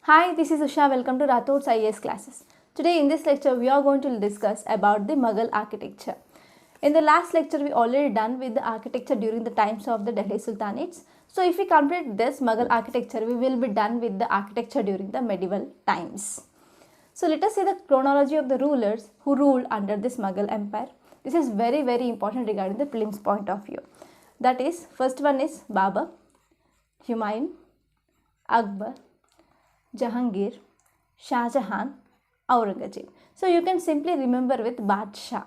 Hi, this is Usha. Welcome to Rathod's IAS classes. Today in this lecture, we are going to discuss about the Mughal architecture. In the last lecture, we already done with the architecture during the times of the Delhi Sultanates. So if we complete this Mughal architecture, we will be done with the architecture during the medieval times. So let us see the chronology of the rulers who ruled under this Mughal empire. This is very important regarding the prelims point of view. That is, first one is Babur, Humayun, Akbar, Jahangir, Shah Jahan, Aurangzeb. So you can simply remember with Badshah.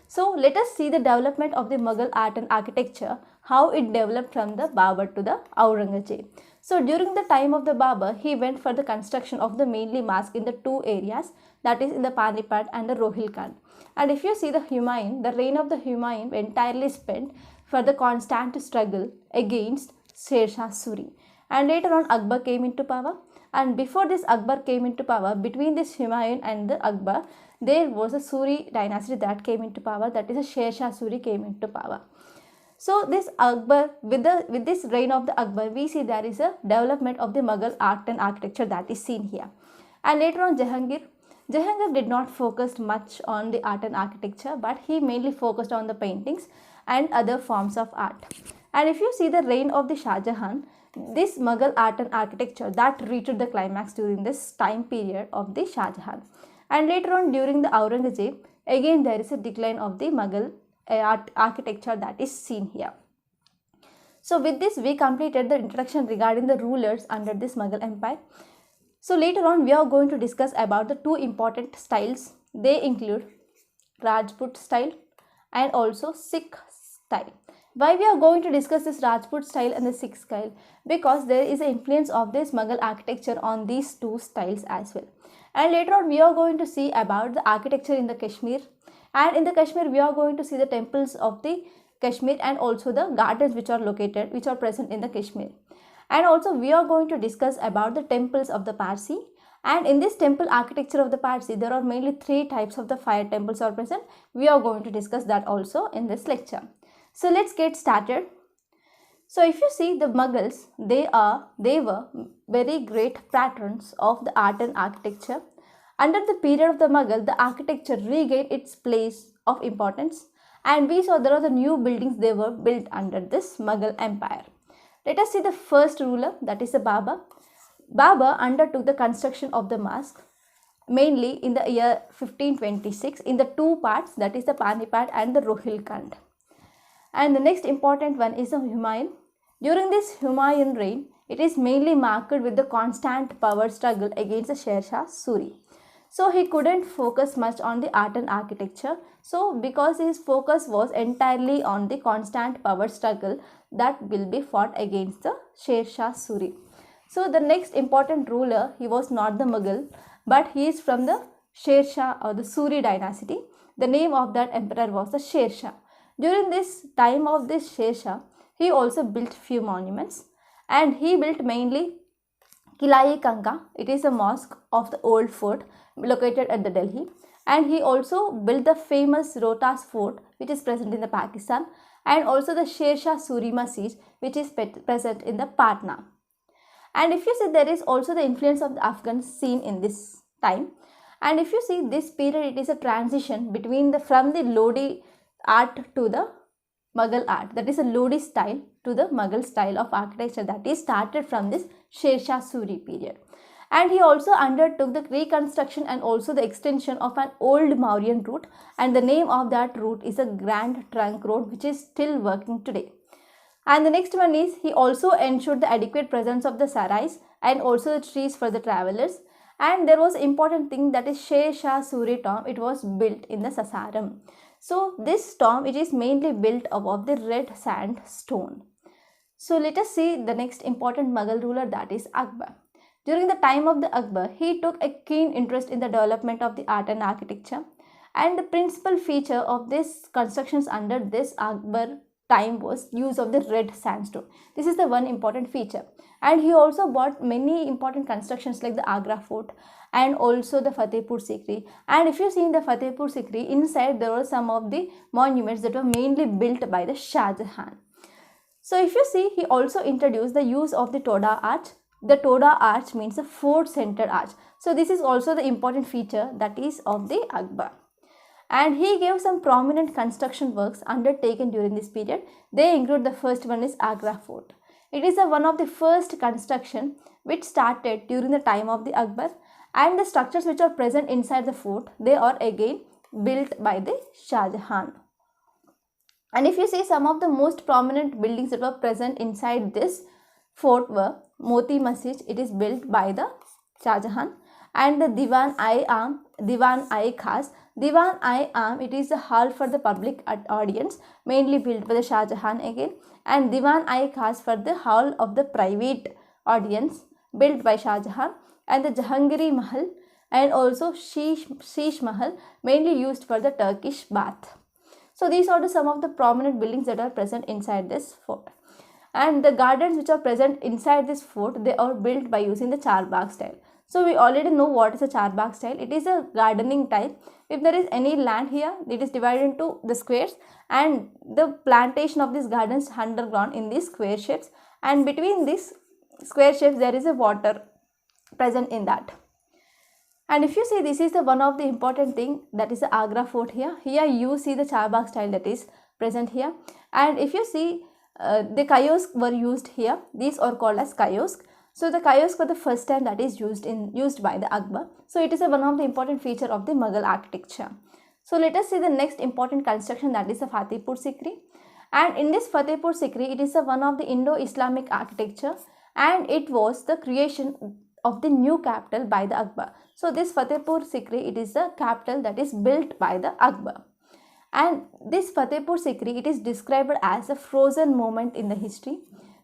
So let us see the development of the Mughal art and architecture, how it developed from the Babur to the Aurangzeb. So during the time of the Babur, he went for the construction of the mainly mosque in the two areas, that is in the Panipat and the Rohilkhand. And if you see the Humayun, the reign of the Humayun entirely spent for the constant struggle against Sher Shah Suri. And later on Akbar came into power. And before this Akbar came into power, between this Humayun and the Akbar, there was a Suri dynasty that came into power, that is a Sher Shah Suri came into power. So this Akbar, with this reign of the Akbar, we see there is a development of the Mughal art and architecture that is seen here. And later on Jahangir did not focus much on the art and architecture, but he mainly focused on the paintings and other forms of art. And if you see the reign of the Shah Jahan, this Mughal art and architecture that reached the climax during this time period of the Shah Jahan. And later on during the Aurangzeb, again there is a decline of the Mughal art architecture that is seen here. So with this we completed the introduction regarding the rulers under this Mughal empire. So later on we are going to discuss about the two important styles. They include Rajput style and also Sikh style. Why we are going to discuss this Rajput style and the Sikh style? Because there is an influence of this Mughal architecture on these two styles as well. And later on we are going to see about the architecture in the Kashmir. And in the Kashmir we are going to see the temples of the Kashmir and also the gardens which are present in the Kashmir. And also we are going to discuss about the temples of the Parsi. And in this temple architecture of the Parsi, there are mainly three types of the fire temples are present. We are going to discuss that also in this lecture. So let's get started. So if you see the Mughals, they were very great patrons of the art and architecture. Under the period of the Mughal, the architecture regained its place of importance, and we saw there are the new buildings they were built under this Mughal empire. Let us see the first ruler, that is the Babur. Babur undertook the construction of the mosque mainly in the year 1526 in the two parts, that is the Panipat and the Rohilkhand. And the next important one is the Humayun. During this Humayun reign, it is mainly marked with the constant power struggle against the Sher Shah Suri. So he couldn't focus much on the art and architecture. So because his focus was entirely on the constant power struggle that will be fought against the Sher Shah Suri. So the next important ruler, he was not the Mughal, but he is from the Sher Shah or the Suri dynasty. The name of that emperor was the Sher Shah. During this time of this Sher Shah, he also built few monuments, and he built mainly Qilai-e-Kanka. It is a mosque of the old fort located at the Delhi, and he also built the famous Rohtas fort which is present in the Pakistan, and also the Sher Shah Suri Masjid which is present in the Patna. And if you see, there is also the influence of the Afghans seen in this time. And if you see this period, it is a transition between from the Lodi art to the Mughal art, that is a Lodi style to the Mughal style of architecture that is started from this Sher Shah Suri period. And he also undertook the reconstruction and also the extension of an old Mauryan route, and the name of that route is a Grand Trunk Road which is still working today. And the next one is, he also ensured the adequate presence of the sarais and also the trees for the travelers. And there was important thing, that is Sher Shah Suri tomb. It was built in the Sasaram. So this tomb, it is mainly built above the red sandstone. So let us see the next important Mughal ruler, that is Akbar. During the time of the Akbar, he took a keen interest in the development of the art and architecture. And the principal feature of this constructions under this Akbar time was use of the red sandstone. This is the one important feature. And he also bought many important constructions like the Agra Fort and also the Fatehpur Sikri. And if you see in the Fatehpur Sikri, inside there were some of the monuments that were mainly built by the Shah Jahan. So if you see, he also introduced the use of the Toda arch, The Toda arch means a fort-centered arch. So this is also the important feature that is of the Akbar. And he gave some prominent construction works undertaken during this period. They include, the first one is Agra Fort. It is one of the first construction which started during the time of the Akbar, and the structures which are present inside the fort, they are again built by the Shah Jahan. And if you see, some of the most prominent buildings that were present inside this fort were Moti Masjid, it is built by the Shah Jahan, and the Diwan-i-Khas. Diwan-i-Am, it is a hall for the public audience, mainly built by the Shah Jahan again, and Diwan-i-Khas for the hall of the private audience, built by Shah Jahan, and the Jahangiri Mahal and also Sheesh Mahal, mainly used for the Turkish bath. So these are some of the prominent buildings that are present inside this fort. And the gardens which are present inside this fort, they are built by using the Charbagh style. So we already know what is a Charbagh style. It is a gardening type. If there is any land here, it is divided into the squares, and the plantation of these gardens underground in these square shapes, and between these square shapes there is a water present in that. And if you see, this is the one of the important thing, that is the Agra Fort here. Here you see the Charbagh style that is present here. And if you see, the kiosks were used here. These are called as kiosks. So the kiosk for the first time that is used by the Akbar. So it is one of the important feature of the Mughal architecture. So let us see the next important construction, that is the Fatehpur Sikri. And in this Fatehpur Sikri, it is one of the Indo-Islamic architecture, and it was the creation of the new capital by the Akbar. So this Fatehpur Sikri, it is the capital that is built by the Akbar. And this Fatehpur Sikri, it is described as a frozen moment in the history,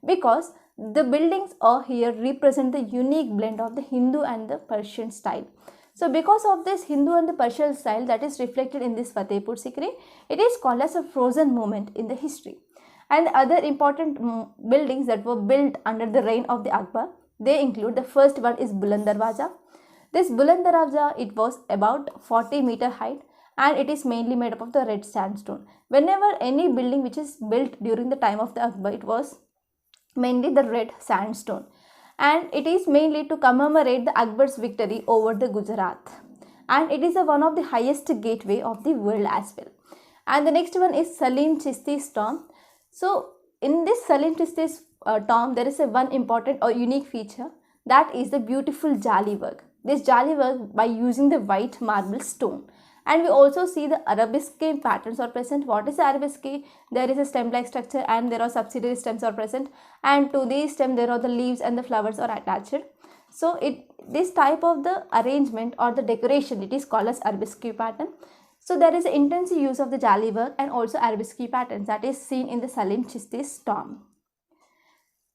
because the buildings are here represent the unique blend of the Hindu and the Persian style. So because of this Hindu and the Persian style that is reflected in this Fatehpur Sikri, it is called as a frozen moment in the history. And the other important buildings that were built under the reign of the Akbar, they include, the first one is Buland Darwaza. This Buland Darwaza, it was about 40-meter height, and it is mainly made up of the red sandstone. Whenever any building which is built during the time of the Akbar, it was mainly the red sandstone, and it is mainly to commemorate the Akbar's victory over the Gujarat, and it is one of the highest gateway of the world as well. And the next one is Salim Chisti's tomb. So in this Salim Chisti's tomb, there is one important or unique feature, that is the beautiful jali work. This jali work by using the white marble stone. And we also see the arabesque patterns are present. What is the arabesque? There is a stem-like structure, and there are subsidiary stems are present, and to these stem there are the leaves and the flowers are attached. So this type of the arrangement or the decoration, it is called as arabesque pattern. So there is an intensive use of the jali work and also arabesque patterns that is seen in the Salim Chisti's tomb.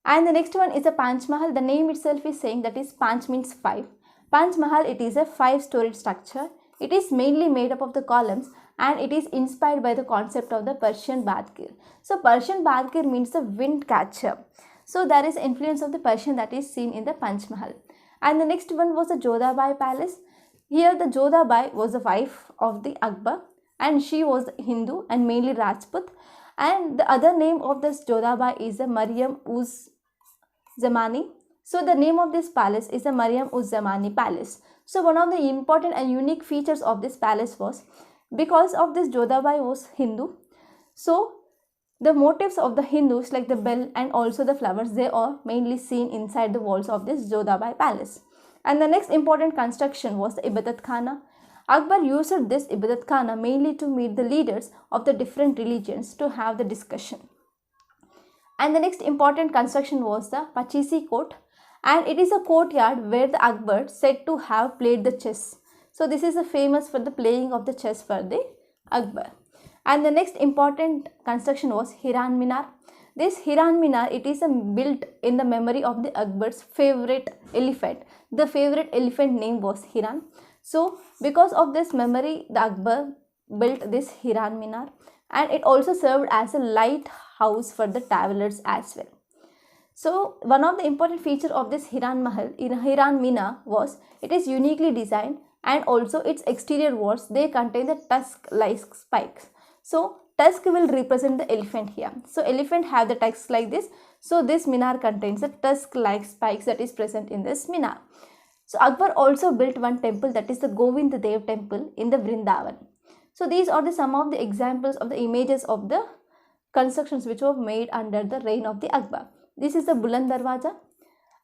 And the next one is the Panch Mahal. The name itself is saying that is Panch means 5. Panch Mahal, it is a 5-storied structure. It is mainly made up of the columns, and it is inspired by the concept of the Persian Badgir. So Persian Badgir means the wind catcher. So there is influence of the Persian that is seen in the Panch Mahal. And the next one was the Jodhabai Palace. Here the Jodhabai was the wife of the Akbar, and she was Hindu and mainly Rajput. And the other name of this Jodhabai is the Mariam uz Zamani. So the name of this palace is the Mariam uz Zamani Palace. So one of the important and unique features of this palace was, because of this Jodhabai was Hindu, so the motifs of the Hindus like the bell and also the flowers, they are mainly seen inside the walls of this Jodhabai Palace. And the next important construction was the Ibadat Khana. Akbar used this Ibadat Khana mainly to meet the leaders of the different religions to have the discussion. And the next important construction was the Pachisi Court. And it is a courtyard where the Akbar said to have played the chess. So this is famous for the playing of the chess for the Akbar. And the next important construction was Hiran Minar. This Hiran Minar, it is built in the memory of the Akbar's favorite elephant. The favorite elephant name was Hiran. So because of this memory, the Akbar built this Hiran Minar, and it also served as a lighthouse for the travelers as well. So one of the important features of this Hiran Minar was, it is uniquely designed, and also its exterior walls, they contain the tusk-like spikes. So tusk will represent the elephant here. So elephant have the tusk like this. So this minar contains the tusk like spikes that is present in this minar. So Akbar also built one temple, that is the Govind Dev temple in the Vrindavan. So these are some of the examples of the images of the constructions which were made under the reign of the Akbar. This is the Buland Darwaza,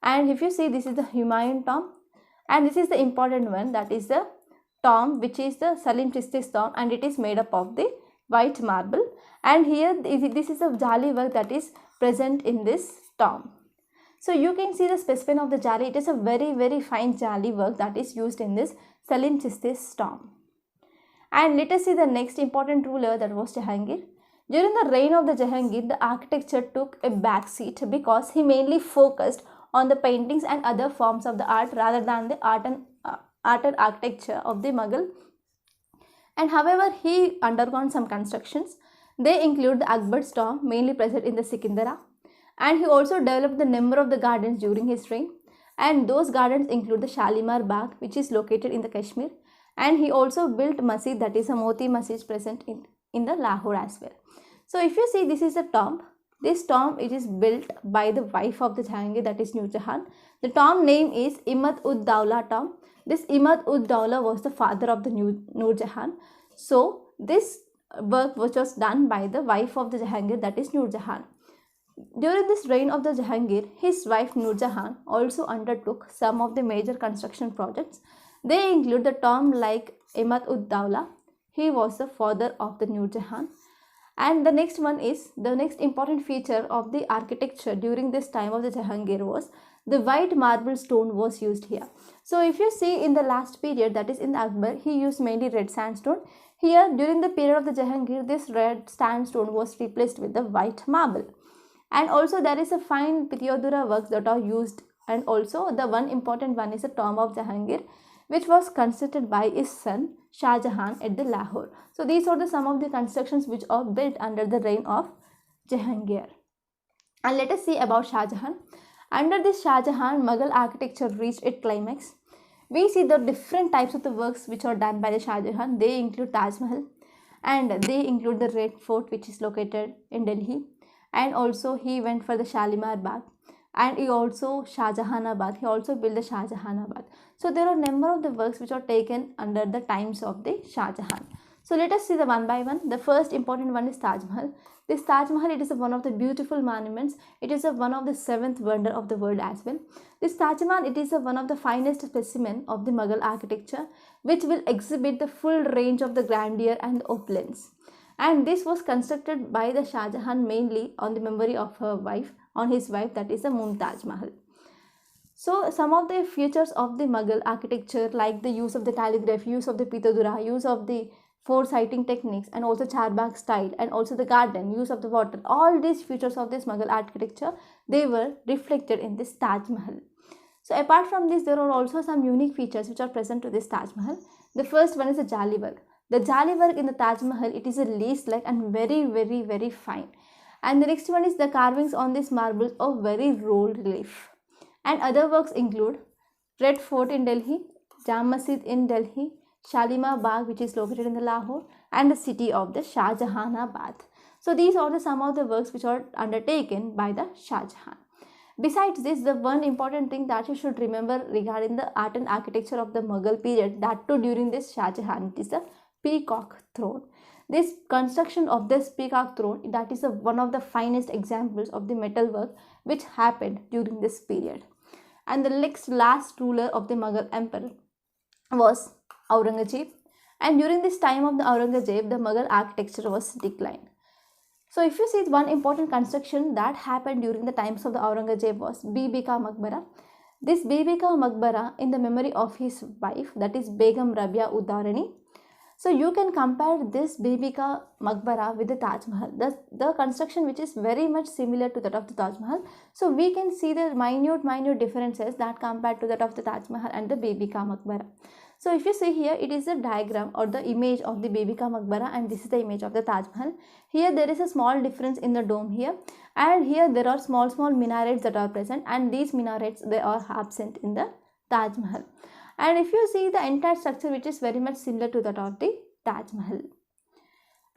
and if you see, this is the Humayun tomb, and this is the important one, that is the tomb which is the Salim Chisti's tomb, and it is made up of the white marble. And here this is the jali work that is present in this tomb. So you can see the specimen of the jali. It is a very fine jali work that is used in this Salim Chisti's tomb. And let us see the next important ruler, that was Jahangir. During the reign of the Jahangir, the architecture took a back seat because he mainly focused on the paintings and other forms of the art rather than the art and architecture of the Mughal. And however, he undergone some constructions. They include the Akbar's tomb, mainly present in the Sikindara, and he also developed the number of the gardens during his reign. And those gardens include the Shalimar Bagh, which is located in the Kashmir, and he also built Masjid, that is a Moti Masjid, present in the Lahore as well. So if you see, this is a tomb. This tomb, it is built by the wife of the Jahangir, that is Nur Jahan. The tomb name is Imad-ud-Dawla tomb. This Imad-ud-Dawla was the father of the Nur Jahan. So this work was done by the wife of the Jahangir, that is Nur Jahan. During this reign of the Jahangir, his wife Nur Jahan also undertook some of the major construction projects. They include the tomb like Imad-ud-Dawla. He was the father of the Nur Jahan. And the next one is, the next important feature of the architecture during this time of the Jahangir was the white marble stone was used here. So if you see in the last period, that is in Akbar, he used mainly red sandstone. Here during the period of the Jahangir, this red sandstone was replaced with the white marble. And also there is a fine Pityodura works that are used, and also the one important one is the tomb of Jahangir, which was constructed by his son Shah Jahan at the Lahore. So these are some of the constructions which are built under the reign of Jahangir. And let us see about Shah Jahan. Under this Shah Jahan, Mughal architecture reached its climax. We see the different types of the works which are done by the Shah Jahan. They include Taj Mahal, and they include the Red Fort, which is located in Delhi. And also he went for the Shalimar Bagh, and he also Shah Jahanabad. He also built the Shah Jahanabad. So there are a number of the works which are taken under the times of the Shah Jahan. So let us see the one by one. The first important one is Taj Mahal. This Taj Mahal, it is one of the beautiful monuments. It is one of the seventh wonder of the world as well. This Taj Mahal, it is one of the finest specimen of the Mughal architecture, which will exhibit the full range of the grandeur and opulence. And this was constructed by the Shah Jahan mainly on the memory of his wife, that is the Mumtaz Mahal. So some of the features of the Mughal architecture, like the use of the calligraphy, use of the Pitadura, use of the four sighting techniques, and also Charbagh style, and also the garden, use of the water, all these features of this Mughal architecture, they were reflected in this Taj Mahal. So apart from this, there are also some unique features which are present to this Taj Mahal. The first one is the Jali work. The Jali work in the Taj Mahal, it is a lace-like and very fine. And the next one is the carvings on this marbles of very rolled relief. And other works include Red Fort in Delhi, Jam Masjid in Delhi, Shalimar Bagh, which is located in the Lahore, and the city of the Shah Jahanabad. So these are some of the works which are undertaken by the Shah Jahan. Besides this, the one important thing that you should remember regarding the art and architecture of the Mughal period, that too during this Shah Jahan, it is the peacock throne. This construction of this peacock throne, that is one of the finest examples of the metal work which happened during this period. And the last ruler of the Mughal emperor was Aurangzeb, and during this time of the Aurangzeb, the Mughal architecture was declined. So if you see, one important construction that happened during the times of the Aurangzeb was Bibi Ka Maqbara. This Bibi Ka Maqbara in the memory of his wife, that is Begum Rabia Udarani. So you can compare this Bibi Ka Maqbara with the Taj Mahal. The construction which is very much similar to that of the Taj Mahal. So we can see the minute differences that compared to that of the Taj Mahal and the Bibi Ka Maqbara. So if you see here, it is a diagram or the image of the Bibi Ka Maqbara, and this is the image of the Taj Mahal. Here there is a small difference in the dome here, and here there are small minarets that are present, and these minarets, they are absent in the Taj Mahal. And if you see the entire structure, which is very much similar to that of the Taj Mahal.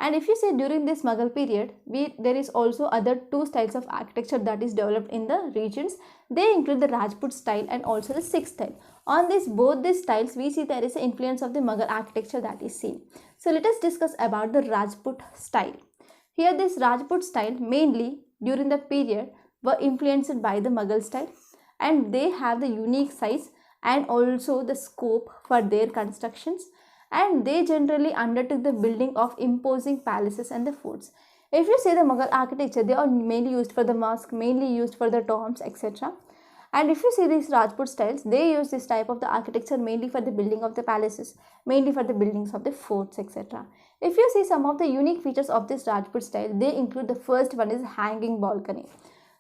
And if you say during this Mughal period, there is also other two styles of architecture that is developed in the regions. They include the Rajput style and also the Sikh style. On this both these styles, we see there is an influence of the Mughal architecture that is seen. So let us discuss about the Rajput style. Here this Rajput style mainly during the period were influenced by the Mughal style, and they have the unique size and also the scope for their constructions, and they generally undertook the building of imposing palaces and the forts. If you say the Mughal architecture, they are mainly used for the mosque, mainly used for the tombs, etc. And if you see these Rajput styles, they use this type of the architecture mainly for the building of the palaces, mainly for the buildings of the forts, etc. If you see some of the unique features of this Rajput style, they include the first one is hanging balcony.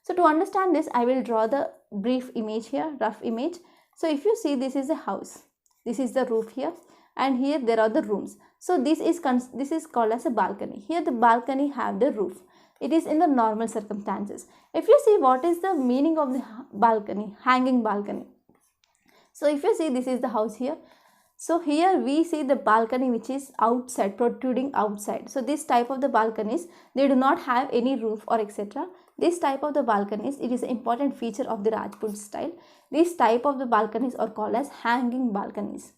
So to understand this, I will draw the brief image here, rough image. So if you see, this is a house, this is the roof here, and here there are the rooms. So this is called as a balcony. Here the balcony have the roof. It is in the normal circumstances. If you see what is the meaning of the balcony, hanging balcony. So if you see, this is the house here. So here we see the balcony which is outside, protruding outside. So this type of the balconies, they do not have any roof or etc. This type of the balconies, it is an important feature of the Rajput style. This type of the balconies are called as hanging balconies.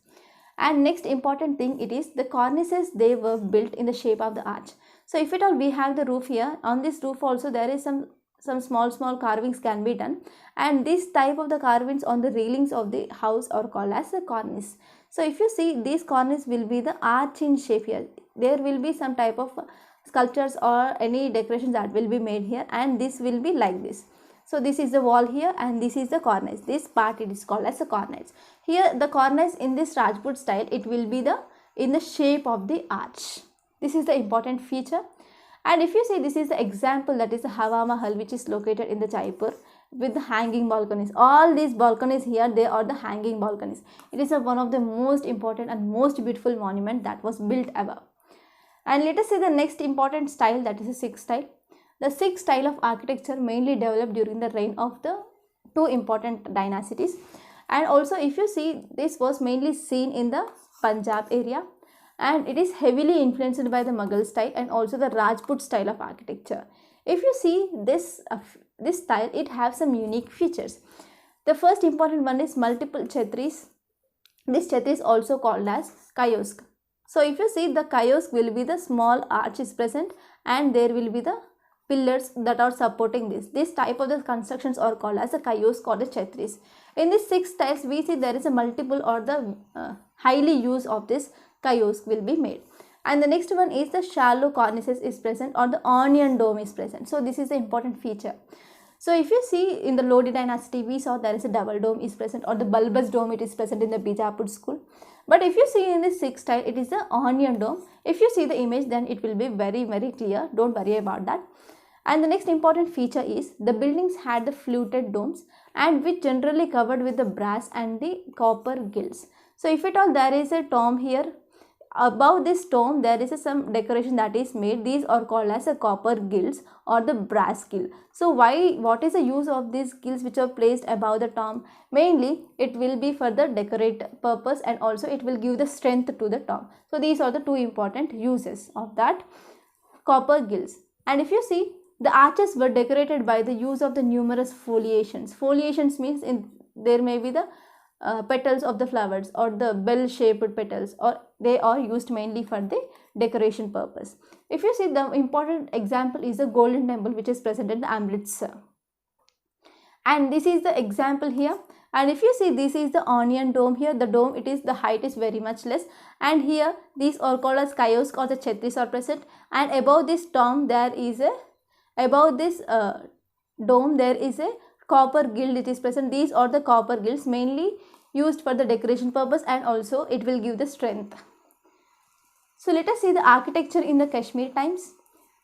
And next important thing, it is the cornices, they were built in the shape of the arch. So if at all we have the roof here, on this roof also there is some small carvings can be done, and this type of the carvings on the railings of the house are called as a cornice. So if you see, these cornice will be the arch in shape here. There will be some type of sculptures or any decorations that will be made here, and this will be like this. So this is the wall here, and this is the cornice. This part it is called as a cornice. Here the cornice in this Rajput style, it will be in the shape of the arch. This is the important feature. And if you see, this is the example, that is the Hawa Mahal, which is located in the Jaipur with the hanging balconies. All these balconies here, they are the hanging balconies. It is one of the most important and most beautiful monument that was built ever. And let us see the next important style, that is the Sikh style. The Sikh style of architecture mainly developed during the reign of the two important dynasties. And also if you see, this was mainly seen in the Punjab area, and it is heavily influenced by the Mughal style and also the Rajput style of architecture. If you see this style, it has some unique features. The first important one is multiple chhatris. This chhatri is also called as kiosk. So if you see, the kiosk will be the small arch is present, and there will be the pillars that are supporting this. This type of the constructions are called as a kiosk or the chhatris. In these six styles, we see there is a multiple or the highly use of this kiosk will be made. And the next one is the shallow cornices is present, or the onion dome is present. So this is the important feature. So if you see in the Lodi dynasty, we saw there is a double dome is present, or the bulbous dome, it is present in the Bijapur school. But if you see in the Sikh style, it is the onion dome. If you see the image, then it will be very, very clear. Don't worry about that. And the next important feature is the buildings had the fluted domes, and which generally covered with the brass and the copper gills. So if at all there is a tomb here, above this tomb there is some decoration that is made. These are called as a copper gills or the brass gill. So what is the use of these gills which are placed above the tomb? Mainly it will be for the decorate purpose, and also it will give the strength to the tomb. So these are the two important uses of that copper gills. And if you see, the arches were decorated by the use of the numerous foliations. Foliations means there may be the petals of the flowers or the bell-shaped petals, or they are used mainly for the decoration purpose. If you see, the important example is the Golden Temple, which is present in the Amritsar. And this is the example here. And if you see, this is the onion dome here. The dome, the height is very much less. And here, these are called as kiosk or the chatris are present. And above this dome, there is a copper gill it is present. These are the copper gills mainly used for the decoration purpose, and also it will give the strength. So let us see the architecture in the Kashmir times.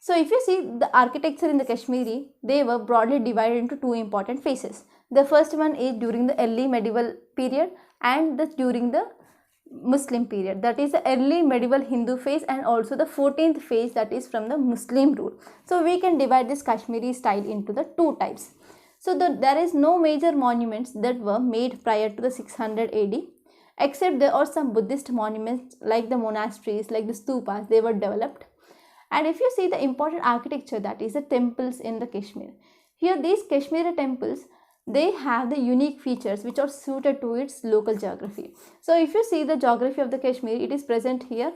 So if you see the architecture in the Kashmiri, they were broadly divided into two important phases. The first one is during the early medieval period and during the Muslim period, that is the early medieval Hindu phase, and also the 14th phase, that is from the Muslim rule. So we can divide this Kashmiri style into the two types. So there is no major monuments that were made prior to the 600 AD, except there are some Buddhist monuments like the monasteries, like the stupas, they were developed. And if you see the important architecture, that is the temples in the Kashmir. Here these Kashmiri temples, they have the unique features which are suited to its local geography. So if you see the geography of the Kashmir, it is present here,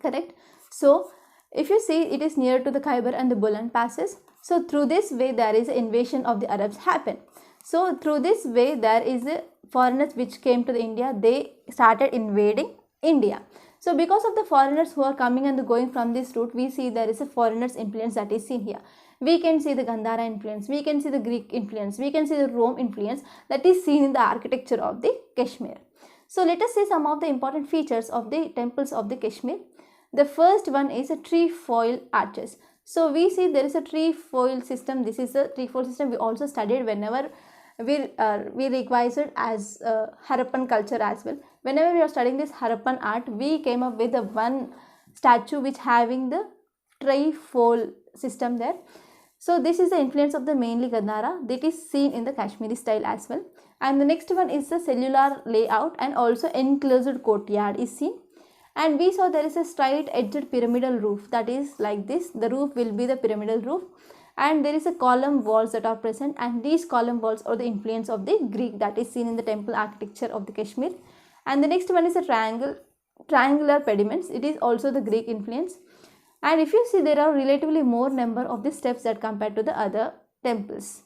correct? So if you see, it is near to the Khyber and the Buland passes. So through this way there is an invasion of the Arabs happen. So through this way there is a foreigners which came to the India, they started invading India. So because of the foreigners who are coming and going from this route, we see there is a foreigners influence that is seen here. We can see the Gandhara influence, we can see the Greek influence, we can see the Rome influence that is seen in the architecture of the Kashmir. So let us see some of the important features of the temples of the Kashmir. The first one is a trefoil arches. So we see there is a trefoil system. This is a trefoil system we also studied whenever we revised it as Harappan culture as well. Whenever we are studying this Harappan art, we came up with the one statue which having the trefoil system there. So this is the influence of the mainly Gandhara that is seen in the Kashmiri style as well. And the next one is the cellular layout and also enclosed courtyard is seen. And we saw there is a straight edged pyramidal roof that is like this. The roof will be the pyramidal roof, and there is a column walls that are present, and these column walls are the influence of the Greek that is seen in the temple architecture of the Kashmir. And the next one is a triangular pediments. It is also the Greek influence. And if you see, there are relatively more number of the steps that compared to the other temples.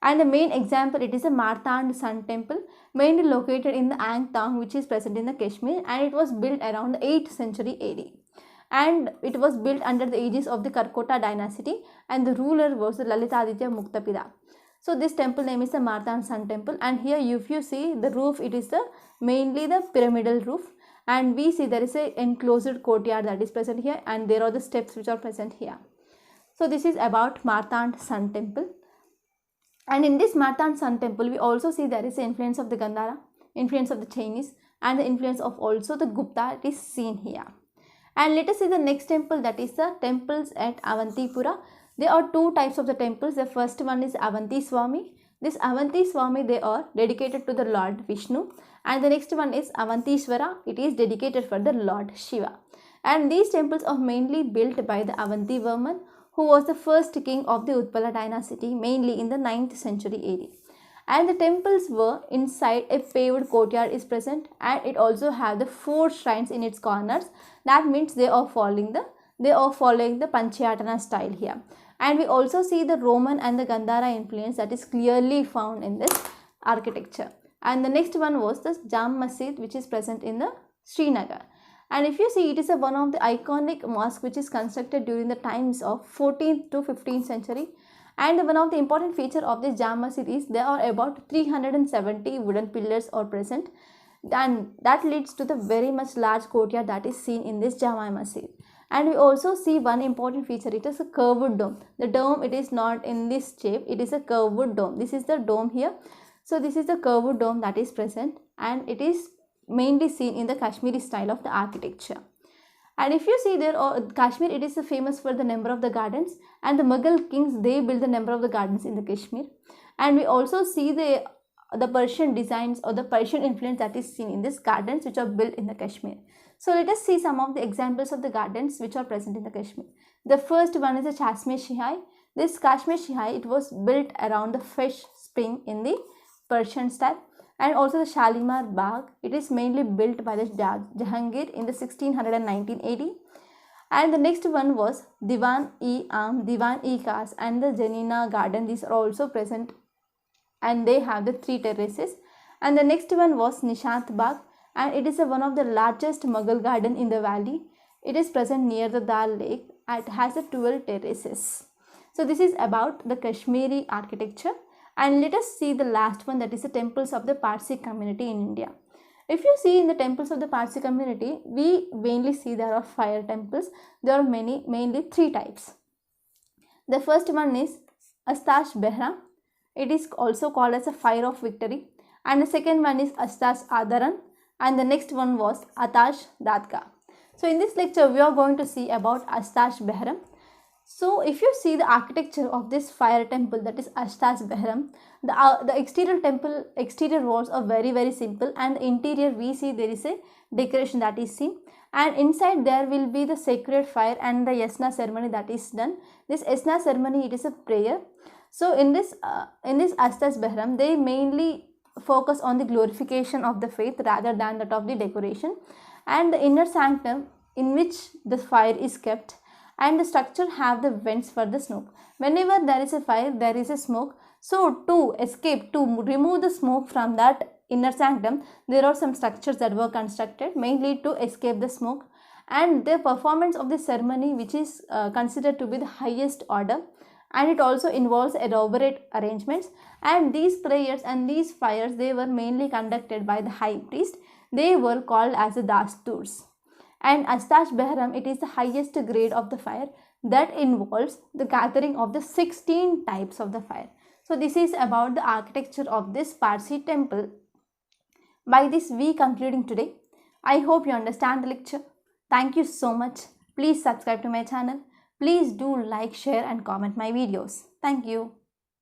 And the main example, it is a Martand Sun temple, mainly located in the Angtang, which is present in the Kashmir, and it was built around the 8th century AD. And it was built under the aegis of the Karkota dynasty, and the ruler was the Lalitaditya Muktapida. So this temple name is the Martand Sun temple, and here if you see the roof, it is the mainly the pyramidal roof, and we see there is a enclosed courtyard that is present here, and there are the steps which are present here. So this is about Martand Sun temple. And in this Martand Sun temple, we also see there is the influence of the Gandhara, influence of the Chinese, and the influence of also the Gupta is seen here. And let us see the next temple, that is the temples at Avanti Pura. There are two types of the temples. The first one is Avanti Swami. This Avanti Swami, they are dedicated to the Lord Vishnu. And the next one is Avantishwara. It is dedicated for the Lord Shiva. And these temples are mainly built by the Avanti Varman, who was the first king of the Utpala dynasty, mainly in the 9th century AD. And the temples were inside a paved courtyard is present, and it also have the 4 shrines in its corners. That means they are following the Panchayatana style here. And we also see the Roman and the Gandhara influence that is clearly found in this architecture. And the next one was the Jam Masjid, which is present in the Srinagar. And if you see, it is one of the iconic mosque which is constructed during the times of 14th to 15th century. And one of the important feature of this Jam Masjid is there are about 370 wooden pillars are present, and that leads to the very much large courtyard that is seen in this Jama Masjid. And we also see one important feature, it is a curved dome. The dome, it is not in this shape, it is a curved dome. This is the dome here. So this is the curved dome that is present, and it is mainly seen in the Kashmiri style of the architecture. And if you see there, Kashmir, it is famous for the number of the gardens, and the Mughal kings, they built the number of the gardens in the Kashmir. And we also see the Persian designs or the Persian influence that is seen in these gardens which are built in the Kashmir. So let us see some of the examples of the gardens which are present in the Kashmir. The first one is the Kashmir Shihai. This Kashmir Shihai, it was built around the fish spring in the Persian style. And also the Shalimar Bagh, it is mainly built by the Jahangir in the 1619 AD. And the next one was Diwan-e-Am, Diwan-e-Khas and the Janina Garden. These are also present, and they have the 3 terraces. And the next one was Nishant Bagh, and it is one of the largest Mughal garden in the valley. It is present near the Dal Lake, and it has 12 terraces. So this is about the Kashmiri architecture. And let us see the last one, that is the temples of the Parsi community in India. If you see in the temples of the Parsi community, we mainly see there are fire temples. There are mainly 3 types. The first one is Astash Behram. It is also called as a fire of victory. And the second one is Astash Adaran. And the next one was Atash Datka. So in this lecture, we are going to see about Astash Behram. So if you see the architecture of this fire temple, that is Ashtash Behram, the exterior walls are very simple, and the interior we see there is a decoration that is seen, and inside there will be the sacred fire and the yasna ceremony that is done. This yasna ceremony, it is a prayer. So in this Ashtash Behram, they mainly focus on the glorification of the faith rather than that of the decoration, and the inner sanctum in which the fire is kept, and the structure have the vents for the smoke. Whenever there is a fire, there is a smoke. So to escape, to remove the smoke from that inner sanctum, there are some structures that were constructed mainly to escape the smoke, and the performance of the ceremony, which is considered to be the highest order, and it also involves elaborate arrangements. And these prayers and these fires, they were mainly conducted by the high priest. They were called as the dasturs. And Ashtash Behram, it is the highest grade of the fire that involves the gathering of the 16 types of the fire. So this is about the architecture of this Parsi temple. By this we concluding today. I hope you understand the lecture. Thank you so much. Please subscribe to my channel. Please do like, share and comment my videos. Thank you.